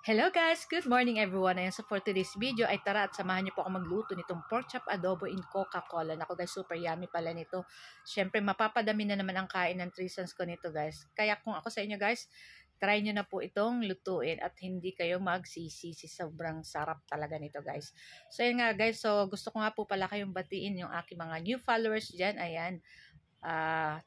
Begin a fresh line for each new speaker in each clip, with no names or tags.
Hello guys! Good morning everyone! Ayan, so for today's video ay tara at samahan niyo po ako magluto nitong pork chop adobo in Coca-Cola. Nako guys, super yummy pala nito. Siyempre, mapapadami na naman ang kain ng 3 sons ko nito guys. Kaya kung ako sa inyo guys, try nyo na po itong lutuin at hindi kayo magsisisi. Sobrang sarap talaga nito guys. So yun nga guys, so gusto ko nga po pala kayong batiin yung aking mga new followers dyan. Ayan.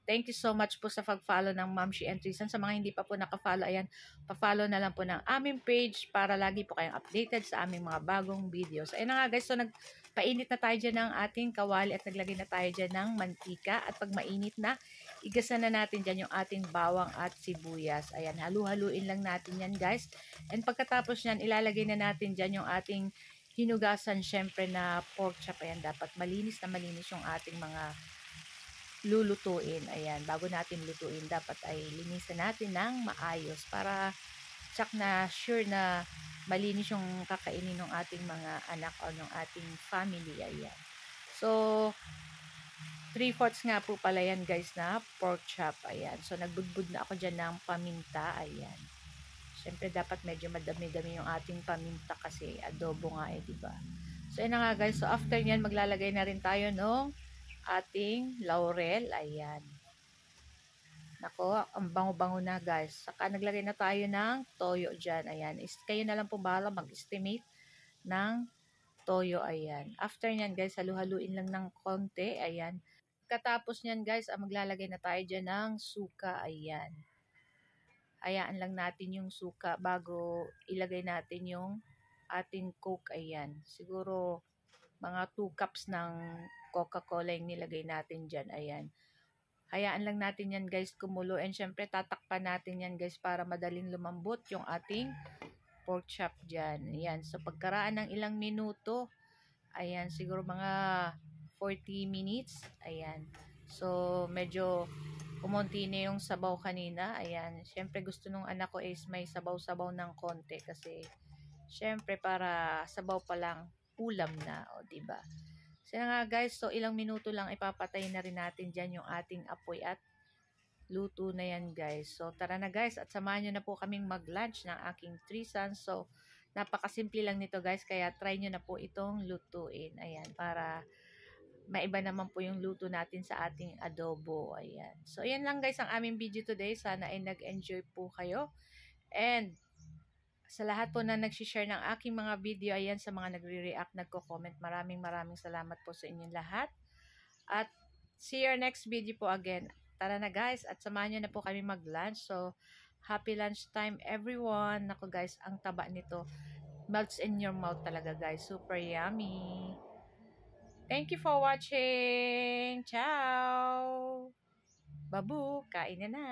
Thank you so much po sa pag-follow ng Mamshi and Trisan. Sa mga hindi pa po naka-follow, ayan, pa-follow na lang po ng aming page para lagi po kayong updated sa aming mga bagong videos. Ayun na nga guys, so nagpainit na tayo dyan ng ating kawali at naglagay na tayo dyan ng mantika. At pag mainit na, igasa na natin dyan yung ating bawang at sibuyas. Ayan, halu-haluin lang natin yan guys. And pagkatapos nyan, ilalagay na natin dyan yung ating hinugasan syempre na pork chop. Ayan, dapat malinis na malinis yung ating mga lulutuin. Ayan, bago natin lutuin, dapat ay linisan natin ng maayos para tsak na sure na malinis yung kakainin ng ating mga anak o ng ating family. Ayan. So, 3/4 nga po pala yan guys na pork chop. Ayan. So, nagbudbud na ako dyan ng paminta. Ayan. Siyempre, dapat medyo madami-dami yung ating paminta kasi adobo nga diba? So, yun na nga guys. So, after nyan, maglalagay na rin tayo ng ating laurel. Ayan. Nako, ang bango-bango na guys. Saka naglagay na tayo ng toyo dyan. Ayan. Kayo na lang po bahala mag-estimate ng toyo. Ayan. After nyan guys, halu-haluin lang ng konti. Ayan. Katapos nyan guys, maglalagay na tayo dyan ng suka. Ayan. Hayaan lang natin yung suka bago ilagay natin yung ating coke. Ayan. Siguro mga 2 cups ng Coca-Cola yung nilagay natin dyan. Ayan. Hayaan lang natin yan guys kumulo. And syempre tatakpan natin yan guys para madaling lumambot yung ating pork chop dyan. Ayan. So pagkaraan ng ilang minuto, ayan, siguro mga 40 minutes. Ayan. So medyo kumonti na yung sabaw kanina. Ayan. Syempre gusto nung anak ko is may sabaw-sabaw ng konti kasi syempre para sabaw pa lang ulam na. O diba? So nga guys, so ilang minuto lang ipapatay na rin natin dyan yung ating apoy at luto na yan guys. So tara na guys at samahan nyo na po kaming mag-lunch ng aking 3 sons. So napakasimple lang nito guys kaya try nyo na po itong lutuin. Ayan, para maiba naman po yung luto natin sa ating adobo. Ayan. So ayan lang guys ang aming video today. Sana ay nag-enjoy po kayo. And sa lahat po na nagsishare ng aking mga video, ayan, sa mga nagre-react, nagko-comment, maraming salamat po sa inyong lahat. At see your next video po again. Tara na guys, at samahan nyo na po kami mag-lunch. So, happy lunch time everyone. Naku guys, ang taba nito. Melts in your mouth talaga guys. Super yummy. Thank you for watching. Ciao! Babu, kain na na.